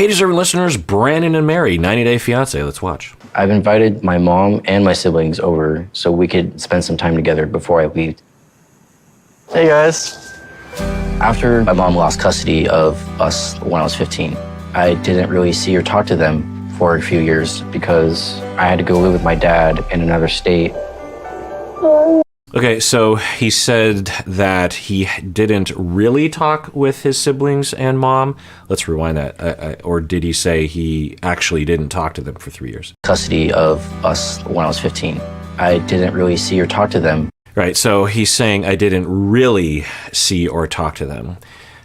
Hey, deserving listeners, Brandan and Mary, 90 Day Fiancé. Let's watch. I've invited my mom and my siblings over so we could spend some time together before I leave. Hey, guys. After my mom lost custody of us when I was 15, I didn't really see or talk to them for a few years because I had to go live with my dad in another state. Okay, so he said that he didn't really talk with his siblings and mom. Let's rewind that. Or did he say he actually didn't talk to them for 3 years? Custody of us when I was 15. I didn't really see or talk to them. Right, so he's saying I didn't really see or talk to them.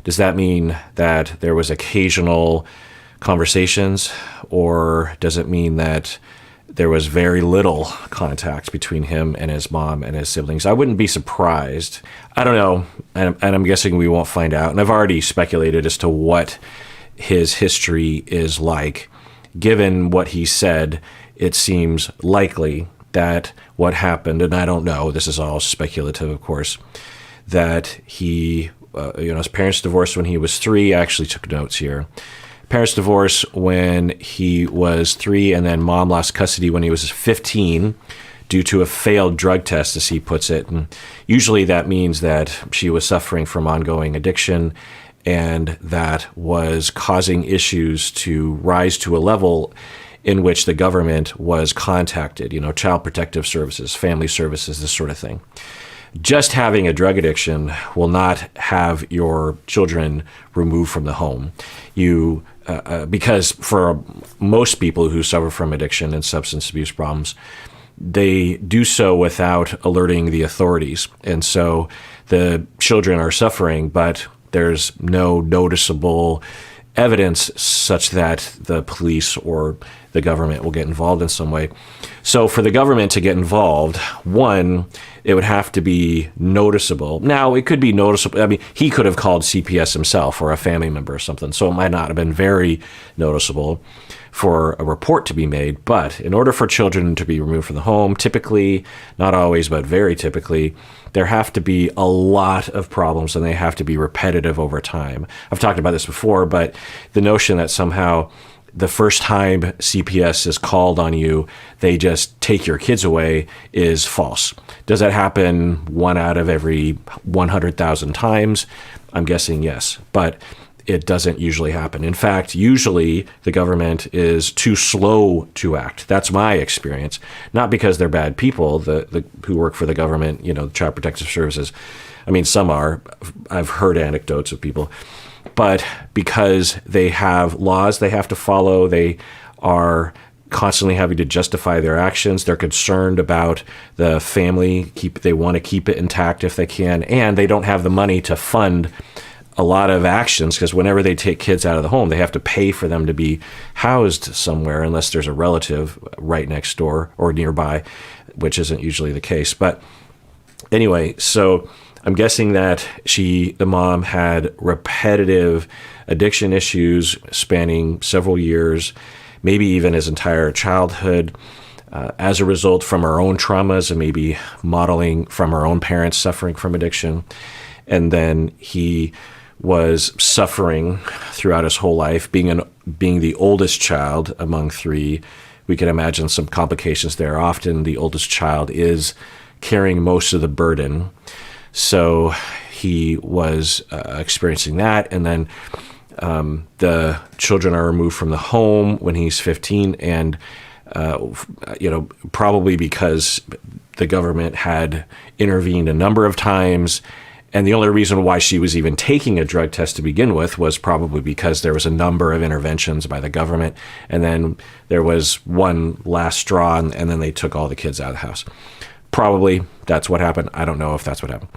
Does that mean that there was occasional conversations, or does it mean that there was very little contact between him and his mom and his siblings? I wouldn't be surprised. I don't know, and I'm guessing we won't find out. And I've already speculated as to what his history is like. Given what he said, it seems likely that what happened, and I don't know, this is all speculative, of course, that he, his parents divorced when he was 3. I actually took notes here. Parents divorced when he was 3, and then mom lost custody when he was 15 due to a failed drug test, as he puts it. And usually that means that she was suffering from ongoing addiction, and that was causing issues to rise to a level in which the government was contacted, Child Protective Services, Family Services, this sort of thing. Just having a drug addiction will not have your children removed from the home. Because for most people who suffer from addiction and substance abuse problems, they do so without alerting the authorities. And so the children are suffering, but there's no noticeable evidence such that the police or the government will get involved in some way. So for the government to get involved, one, it would have to be noticeable. Now, it could be noticeable. I mean, he could have called CPS himself or a family member or something, so it might not have been very noticeable for a report to be made. But in order for children to be removed from the home, typically, not always, but very typically, there have to be a lot of problems, and they have to be repetitive over time. I've talked about this before, but the notion that somehow the first time CPS is called on you, they just take your kids away is false. Does that happen 1 out of every 100,000 times? I'm guessing yes, but it doesn't usually happen. In fact, usually the government is too slow to act. That's my experience. Not because they're bad people, the who work for the government, Child Protective Services. I mean, some are. I've heard anecdotes of people. But because they have laws they have to follow, they are constantly having to justify their actions. They're concerned about the family. They want to keep it intact if they can, and they don't have the money to fund a lot of actions, because whenever they take kids out of the home, they have to pay for them to be housed somewhere, unless there's a relative right next door or nearby, which isn't usually the case. But anyway, so I'm guessing that the mom had repetitive addiction issues spanning several years, maybe even his entire childhood, as a result from her own traumas and maybe modeling from her own parents suffering from addiction. And then he was suffering throughout his whole life, being the oldest child among 3. We can imagine some complications there. Often the oldest child is carrying most of the burden. So he was experiencing that, and then the children are removed from the home when he's 15, and probably because the government had intervened a number of times, and the only reason why she was even taking a drug test to begin with was probably because there was a number of interventions by the government, and then there was one last straw, and then they took all the kids out of the house. Probably that's what happened. I don't know if that's what happened.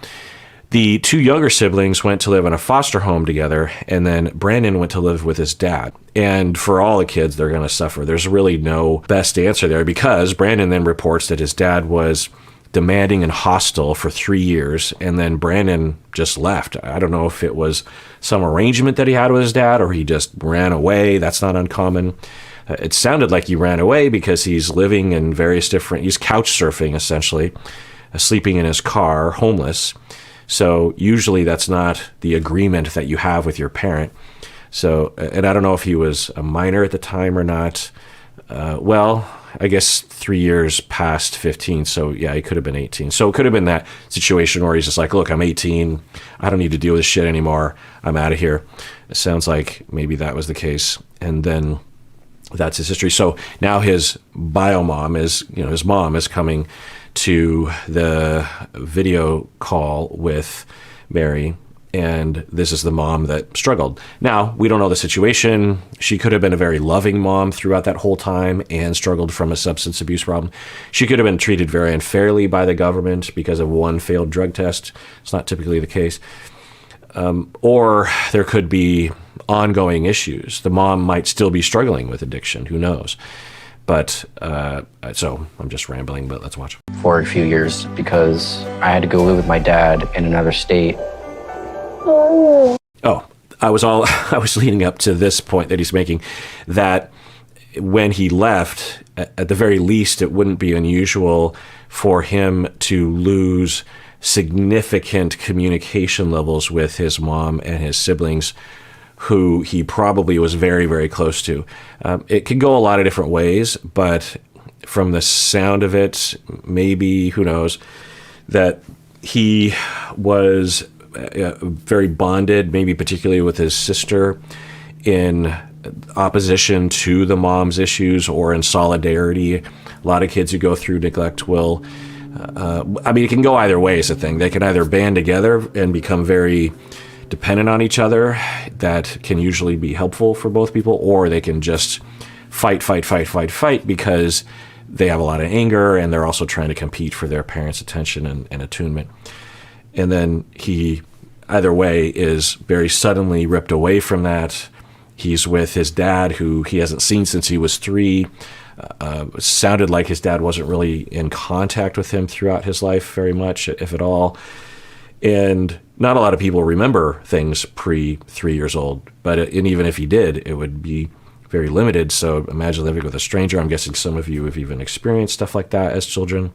The 2 younger siblings went to live in a foster home together, and then Brandan went to live with his dad. And for all the kids, they're going to suffer. There's really no best answer there, because Brandan then reports that his dad was demanding and hostile for 3 years, and then Brandan just left. I don't know if it was some arrangement that he had with his dad, or he just ran away. That's not uncommon. It sounded like he ran away because he's living in he's couch surfing essentially, sleeping in his car, homeless. So usually that's not the agreement that you have with your parent. So, and I don't know if he was a minor at the time or not. Well, I guess 3 years past 15. So yeah, he could have been 18. So it could have been that situation where he's just like, look, I'm 18. I don't need to deal with this shit anymore. I'm out of here. It sounds like maybe that was the case. And then that's his history. So now his bio mom is, his mom is coming to the video call with Mary. And this is the mom that struggled. Now, we don't know the situation. She could have been a very loving mom throughout that whole time and struggled from a substance abuse problem. She could have been treated very unfairly by the government because of one failed drug test. It's not typically the case. Or there could be ongoing issues. The mom might still be struggling with addiction. Who knows? But so I'm just rambling, but let's watch. For a few years because I had to go live with my dad in another state. Oh, I was leading up to this point that he's making, that when he left, at the very least, it wouldn't be unusual for him to lose significant communication levels with his mom and his siblings, who he probably was very, very close to. It could go a lot of different ways, but from the sound of it, maybe, who knows, that he was very bonded, maybe particularly with his sister, in opposition to the mom's issues or in solidarity. A lot of kids who go through neglect will, it can go either way is the thing. They can either band together and become very dependent on each other. That can usually be helpful for both people, or they can just fight because they have a lot of anger and they're also trying to compete for their parents' attention and attunement. And then he, either way, is very suddenly ripped away from that. He's with his dad, who he hasn't seen since he was 3. It sounded like his dad wasn't really in contact with him throughout his life very much, if at all. And not a lot of people remember things pre-3 years old, and even if he did, it would be very limited. So imagine living with a stranger. I'm guessing some of you have even experienced stuff like that as children.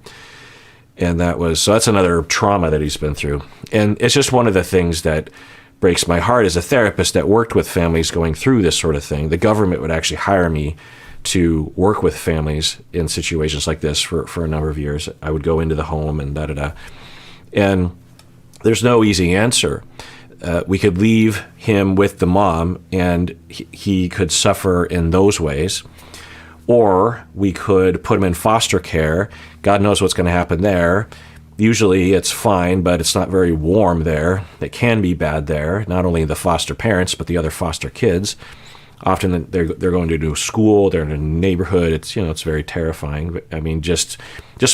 And that's another trauma that he's been through. And it's just one of the things that breaks my heart as a therapist that worked with families going through this sort of thing. The government would actually hire me to work with families in situations like this for a number of years. I would go into the home and da-da-da. And there's no easy answer. We could leave him with the mom and he could suffer in those ways. Or we could put him in foster care. God knows what's going to happen there. Usually it's fine, but it's not very warm there. It can be bad there, not only the foster parents, but the other foster kids. Often they're going to a new school, they're in a neighborhood. It's very terrifying. I mean, just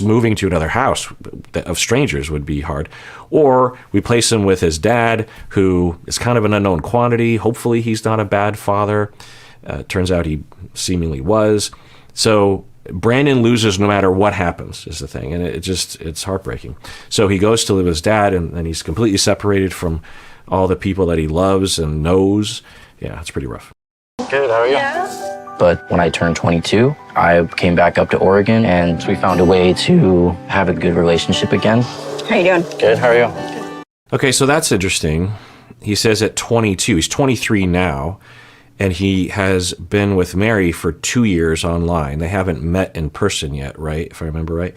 moving to another house of strangers would be hard. Or we place him with his dad, who is kind of an unknown quantity. Hopefully he's not a bad father. Turns out he seemingly was. So Brandon loses no matter what happens, is the thing. And it's heartbreaking. So he goes to live with his dad, and he's completely separated from all the people that he loves and knows. Yeah, it's pretty rough. Good, how are you? Yeah. But when I turned 22, I came back up to Oregon and we found a way to have a good relationship again. How you doing? Good, how are you? Okay, so that's interesting. He says at 22, he's 23 now, and he has been with Mary for 2 years online. They haven't met in person yet, right? If I remember right.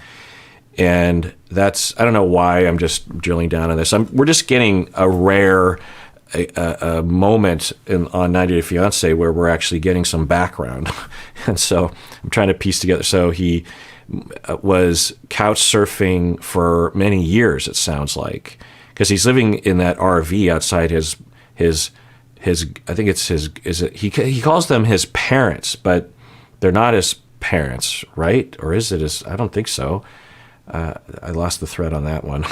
And I don't know why I'm just drilling down on this. We're just getting a rare a moment on 90 Day Fiancé where we're actually getting some background. And so I'm trying to piece together. So he was couch surfing for many years, it sounds like, because he's living in that RV outside his I think it's he calls them his parents, but they're not his parents, right? Or is it his? I don't think so. I lost the thread on that one.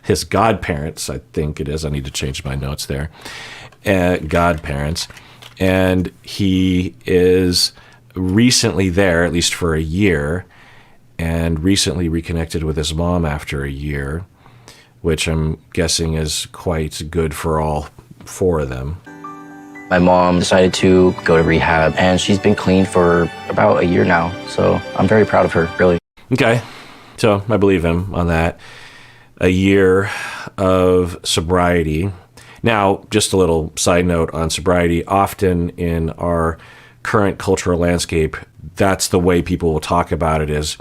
His godparents, I think it is. I need to change my notes there. Godparents. And he is recently there, at least for a year, and recently reconnected with his mom after a year, which I'm guessing is quite good for all 4 of them. My mom decided to go to rehab, and she's been clean for about a year now. So I'm very proud of her, really. Okay. So I believe him on that. A year of sobriety. Now, just a little side note on sobriety. Often in our current cultural landscape, that's the way people will talk about it is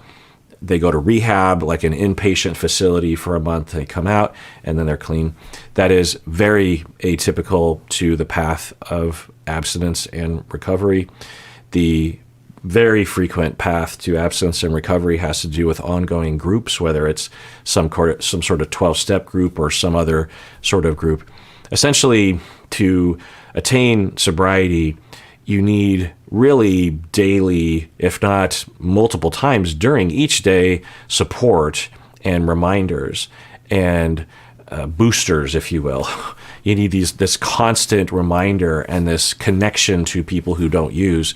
they go to rehab, like an inpatient facility for a month, they come out, and then they're clean. That is very atypical to the path of abstinence and recovery. The very frequent path to abstinence and recovery has to do with ongoing groups, whether it's some sort of 12-step group or some other sort of group. Essentially, to attain sobriety, you need really daily, if not multiple times during each day, support and reminders and boosters, if you will. You need this constant reminder and this connection to people who don't use,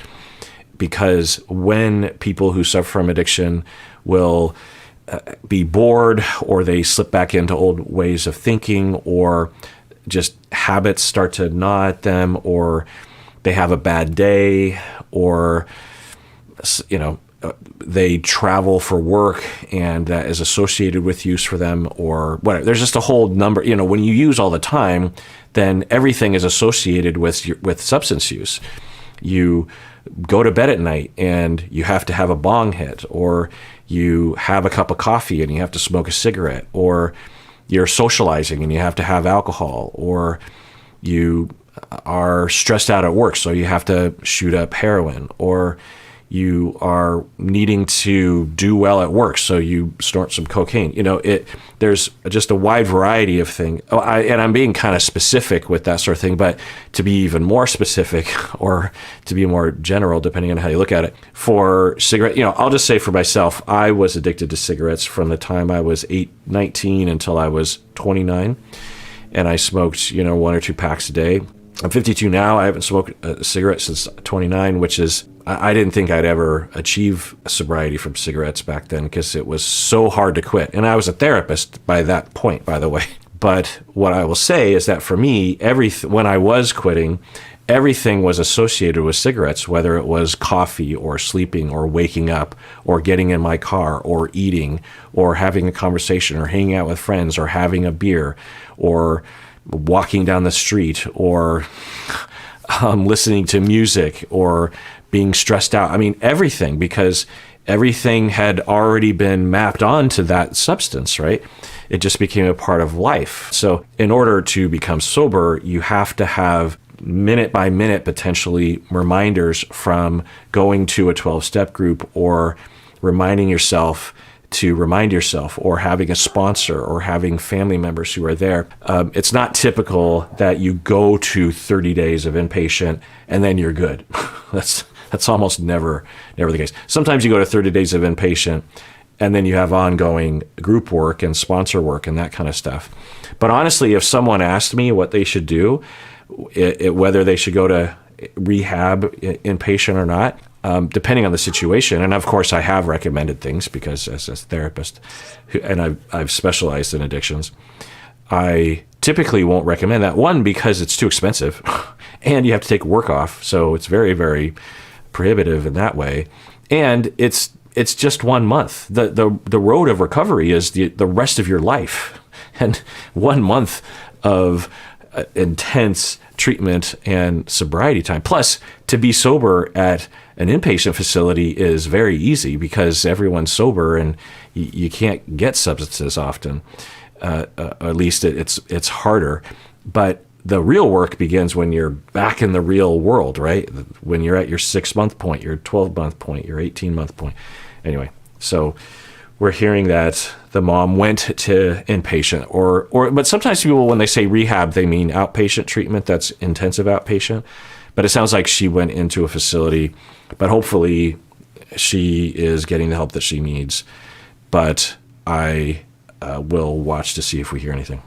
because when people who suffer from addiction will be bored, or they slip back into old ways of thinking, or just habits start to gnaw at them, or they have a bad day, or they travel for work and that is associated with use for them, or whatever. There's just a whole number. When you use all the time, then everything is associated with substance use. You go to bed at night and you have to have a bong hit, or you have a cup of coffee and you have to smoke a cigarette, or you're socializing and you have to have alcohol, or you are stressed out at work, so you have to shoot up heroin, or you are needing to do well at work, so you snort some cocaine. There's just a wide variety of things. And I'm being kind of specific with that sort of thing, but to be even more specific, or to be more general, depending on how you look at it, for cigarette, I'll just say for myself, I was addicted to cigarettes from the time I was 19 until I was 29. And I smoked, 1 or 2 packs a day. I'm 52 now. I haven't smoked a cigarette since 29, which is, I didn't think I'd ever achieve sobriety from cigarettes back then, because it was so hard to quit. And I was a therapist by that point, by the way. But what I will say is that for me, when I was quitting, everything was associated with cigarettes, whether it was coffee or sleeping or waking up or getting in my car or eating or having a conversation or hanging out with friends or having a beer or walking down the street or listening to music or being stressed out. I mean, everything, because everything had already been mapped onto that substance, right? It just became a part of life. So in order to become sober, you have to have minute by minute, potentially, reminders from going to a 12-step group, or reminding yourself to remind yourself, or having a sponsor, or having family members who are there. It's not typical that you go to 30 days of inpatient and then you're good. That's almost never the case. Sometimes you go to 30 days of inpatient and then you have ongoing group work and sponsor work and that kind of stuff. But honestly, if someone asked me what they should do, whether they should go to rehab inpatient or not, depending on the situation. And of course, I have recommended things, because as a therapist, and I've specialized in addictions, I typically won't recommend that. One, because it's too expensive and you have to take work off. So it's very, very prohibitive in that way. And it's just 1 month. The road of recovery is the rest of your life. And 1 month of intense treatment and sobriety time. Plus, to be sober at an inpatient facility is very easy, because everyone's sober and you can't get substances often. At least it's harder. But the real work begins when you're back in the real world, right? When you're at your 6-month point, your 12-month point, your 18-month point. Anyway, so we're hearing that the mom went to inpatient, but sometimes people, when they say rehab, they mean outpatient treatment. That's intensive outpatient. But it sounds like she went into a facility, but hopefully she is getting the help that she needs. But I will watch to see if we hear anything.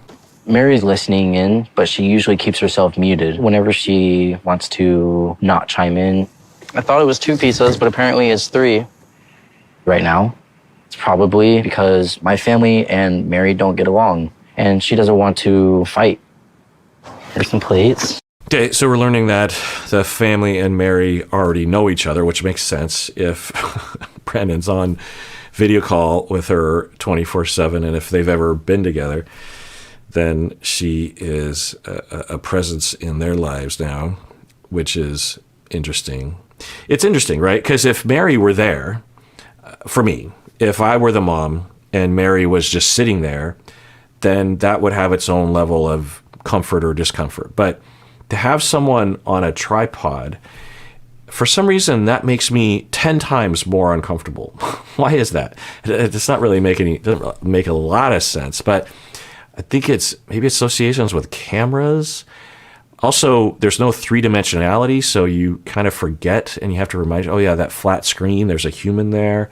Mary's listening in, but she usually keeps herself muted whenever she wants to not chime in. I thought it was 2 pizzas, but apparently it's 3 right now. It's probably because my family and Mary don't get along, and she doesn't want to fight. Here's some plates. Okay, so we're learning that the family and Mary already know each other, which makes sense if Brandon's on video call with her 24/7, and if they've ever been together. then she is a presence in their lives now, which is interesting. It's interesting, right? Because if Mary were there, for me, if I were the mom and Mary was just sitting there, then that would have its own level of comfort or discomfort. But to have someone on a tripod, for some reason, that makes me 10 times more uncomfortable. Why is that? It does not really doesn't make a lot of sense, but I think it's maybe associations with cameras. Also, there's no three-dimensionality, so you kind of forget and you have to remind you, oh yeah, that flat screen, there's a human there.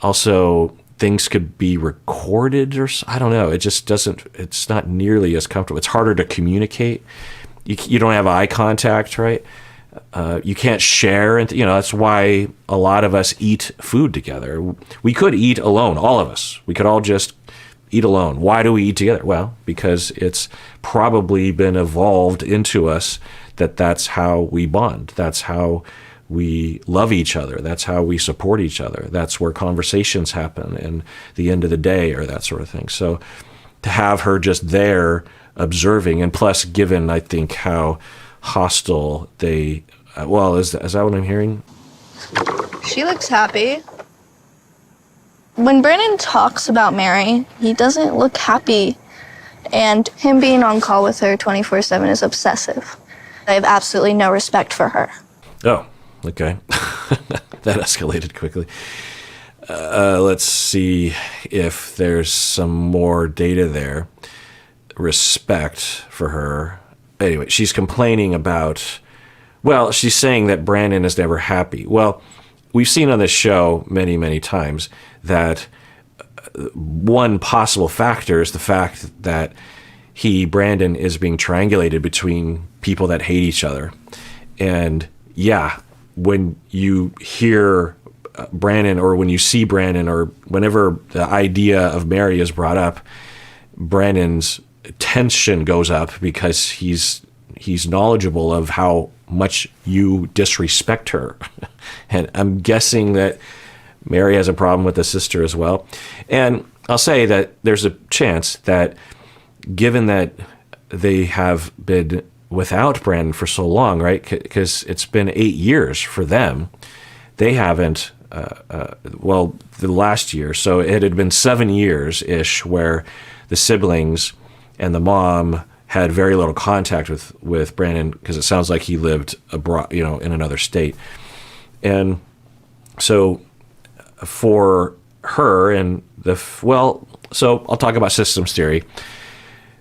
Also, things could be recorded or I don't know. It just doesn't, it's not nearly as comfortable. It's harder to communicate. You don't have eye contact, right? You can't share. And that's why a lot of us eat food together. We could eat alone, all of us. We could all just eat alone. Why do we eat together? Well, because it's probably been evolved into us that's how we bond. That's how we love each other. That's how we support each other. That's where conversations happen and the end of the day or that sort of thing. So to have her just there observing, and plus given, I think, how hostile they, is that what I'm hearing? She looks happy. When Brandan talks about Mary, he doesn't look happy. And him being on call with her 24/7 is obsessive. I have absolutely no respect for her. Oh, okay. That escalated quickly. Let's see if there's some more data there. Respect for her. Anyway, she's complaining about, she's saying that Brandan is never happy. Well, we've seen on this show many, many times that one possible factor is the fact that Brandan is being triangulated between people that hate each other. And yeah, when you hear Brandan or when you see Brandan or whenever the idea of Mary is brought up, Brandan's tension goes up because he's knowledgeable of how much you disrespect her. And I'm guessing that Mary has a problem with the sister as well. And I'll say that there's a chance that given that they have been without Brandan for so long, right? Because it's been 8 years for them. They haven't, the last year. So it had been 7 years-ish where the siblings and the mom had very little contact with Brandan because it sounds like he lived abroad, in another state. And so for her and so I'll talk about systems theory.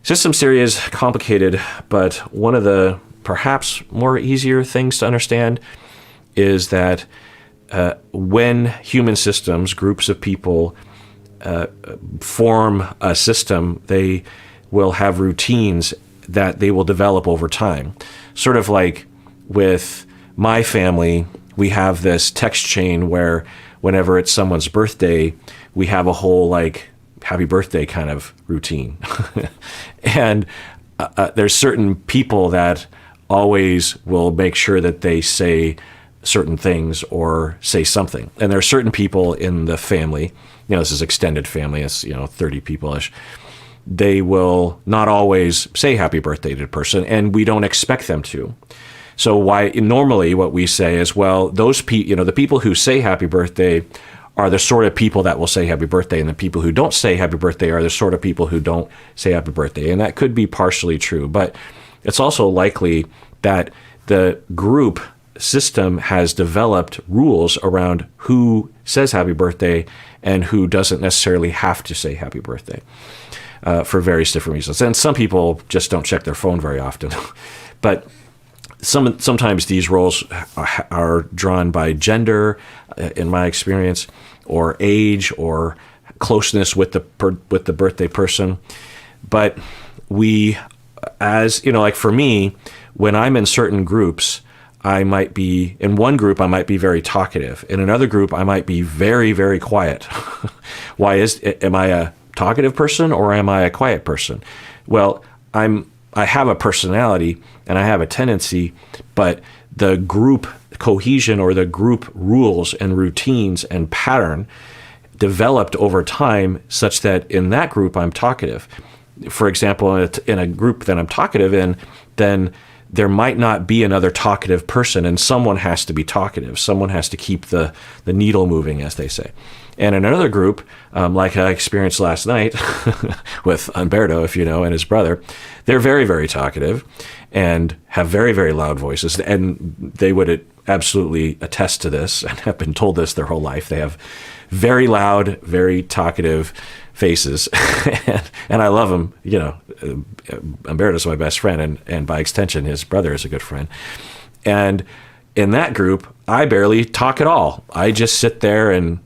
Systems theory is complicated, but one of the perhaps more easier things to understand is that when human systems, groups of people form a system, they will have routines that they will develop over time. Sort of like with my family, we have this text chain where whenever it's someone's birthday, we have a whole happy birthday kind of routine. And there's certain people that always will make sure that they say certain things or say something. And there are certain people in the family, this is extended family, it's 30 people-ish. They will not always say happy birthday to the person, and we don't expect them to. So normally what we say is, those the people who say happy birthday are the sort of people that will say happy birthday, and the people who don't say happy birthday are the sort of people who don't say happy birthday. And that could be partially true, but it's also likely that the group system has developed rules around who says happy birthday and who doesn't necessarily have to say happy birthday. For various different reasons. And some people just don't check their phone very often. But sometimes these roles are drawn by gender, in my experience, or age, or closeness with the birthday person. But for me, when I'm in certain groups, I might be, in one group, I might be very talkative. In another group, I might be very, very quiet. Am I a talkative person or am I a quiet person? Well, I have a personality and I have a tendency, but the group cohesion or the group rules and routines and pattern developed over time such that in that group I'm talkative. for example, in a group that I'm talkative in, then there might not be another talkative person, and someone has to be talkative. Someone has to keep the needle moving, as they say. And in another group, like I experienced last night with Umberto, if you know, and his brother, they're very, very talkative and have very, very loud voices. And they would absolutely attest to this and have been told this their whole life. They have very loud, very talkative faces. And I love them. You know, Umberto's my best friend, and by extension, his brother is a good friend. And in that group, I barely talk at all. I just sit there and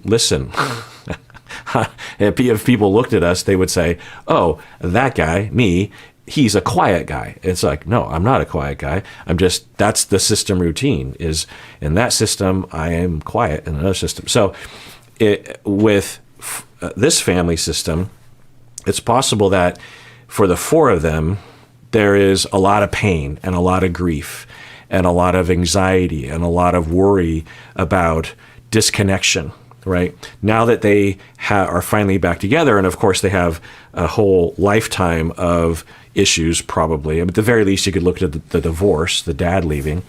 listen. If people looked at us, they would say, "Oh, that guy, me, he's a quiet guy." It's like, no, I'm not a quiet guy. That's the system routine. Is in that system, I am quiet in another system. So with this family system, it's possible that for the four of them, there is a lot of pain and a lot of grief and a lot of anxiety and a lot of worry about disconnection, right? Now that they are finally back together, and of course they have a whole lifetime of issues probably. At the very least, you could look at the divorce, the dad leaving,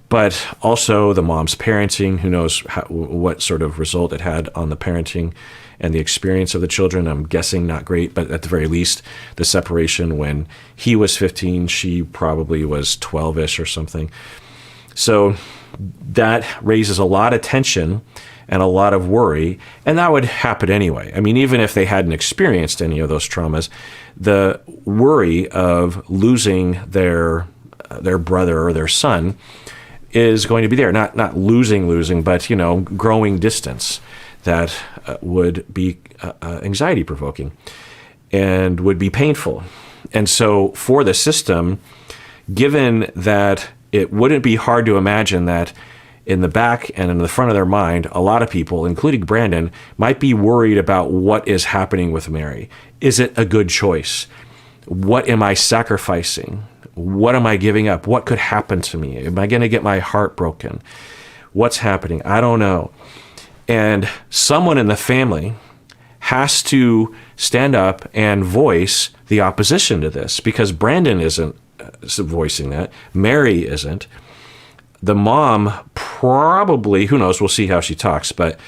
but also the mom's parenting. Who knows what sort of result it had on the parenting and the experience of the children. I'm guessing not great, but at the very least, the separation when he was 15, she probably was 12-ish or something. So that raises a lot of tension and a lot of worry, and that would happen anyway. I mean, even if they hadn't experienced any of those traumas, the worry of losing their brother or their son is going to be there. Not losing, but, you know, growing distance that would be anxiety provoking and would be painful. And so for the system, given that it wouldn't be hard to imagine that in the back and in the front of their mind, a lot of people, including Brandan, might be worried about what is happening with Mary. Is it a good choice? What am I sacrificing? What am I giving up? What could happen to me? Am I going to get my heart broken? What's happening? I don't know. And someone in the family has to stand up and voice the opposition to this, because Brandan isn't voicing that. Mary isn't. The mom probably, who knows, we'll see how she talks, but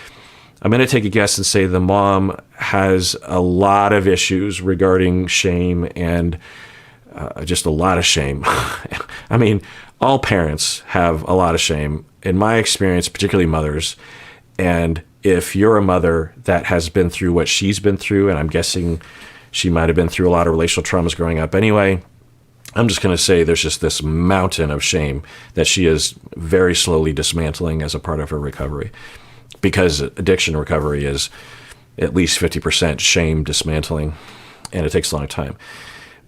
I'm going to take a guess and say the mom has a lot of issues regarding shame and just a lot of shame. I mean, all parents have a lot of shame. In my experience, particularly mothers. And if you're a mother that has been through what she's been through, and I'm guessing she might have been through a lot of relational traumas growing up anyway, I'm just going to say there's just this mountain of shame that she is very slowly dismantling as a part of her recovery, because addiction recovery is at least 50% shame dismantling, and it takes a long time.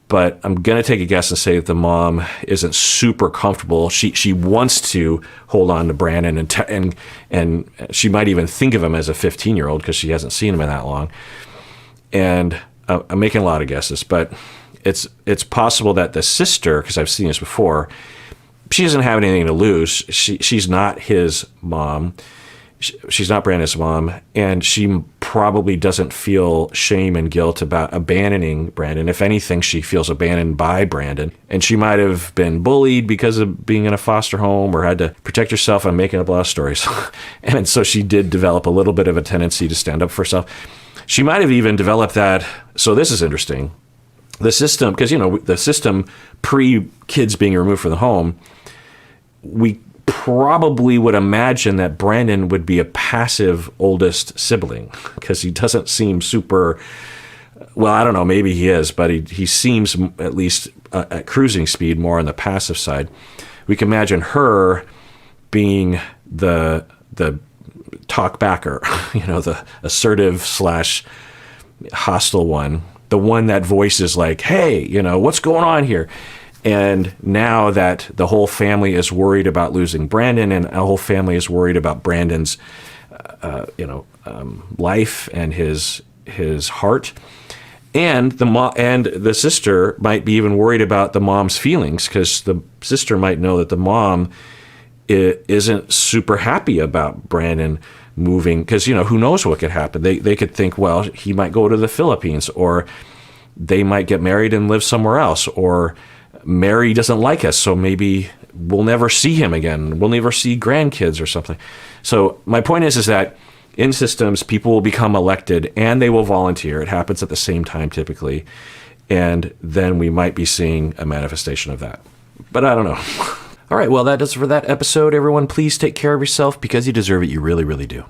But I'm going to take a guess and say that the mom isn't super comfortable. She wants to hold on to Brandan, and she might even think of him as a 15-year-old because she hasn't seen him in that long. And I'm making a lot of guesses, but it's possible that the sister, because I've seen this before, she doesn't have anything to lose. She's not his mom. She's not Brandan's mom, and she probably doesn't feel shame and guilt about abandoning Brandan. If anything, she feels abandoned by Brandan, and she might have been bullied because of being in a foster home or had to protect herself. I'm making up a lot of stories. And so she did develop a little bit of a tendency to stand up for herself. She might have even developed that. So this is interesting. The system, because, you know, the system pre-kids being removed from the home, we probably would imagine that Brandan would be a passive oldest sibling, because he doesn't seem super, well, I don't know, maybe he is, but he seems at least at cruising speed more on the passive side. We can imagine her being the talk backer, you know, the assertive / hostile one, the one that voices like, hey, you know, what's going on here? And now that the whole family is worried about losing Brandan, and the whole family is worried about Brandan's, life and his heart, and the sister might be even worried about the mom's feelings, because the sister might know that the mom isn't super happy about Brandan moving, because, you know, who knows what could happen. They could think, well, he might go to the Philippines, or they might get married and live somewhere else, or Mary doesn't like us, so maybe we'll never see him again. We'll never see grandkids or something. So my point is that in systems, people will become elected and they will volunteer. It happens at the same time typically. And then we might be seeing a manifestation of that. But I don't know. All right, well, that does it for that episode, everyone. Please take care of yourself because you deserve it. You really, really do.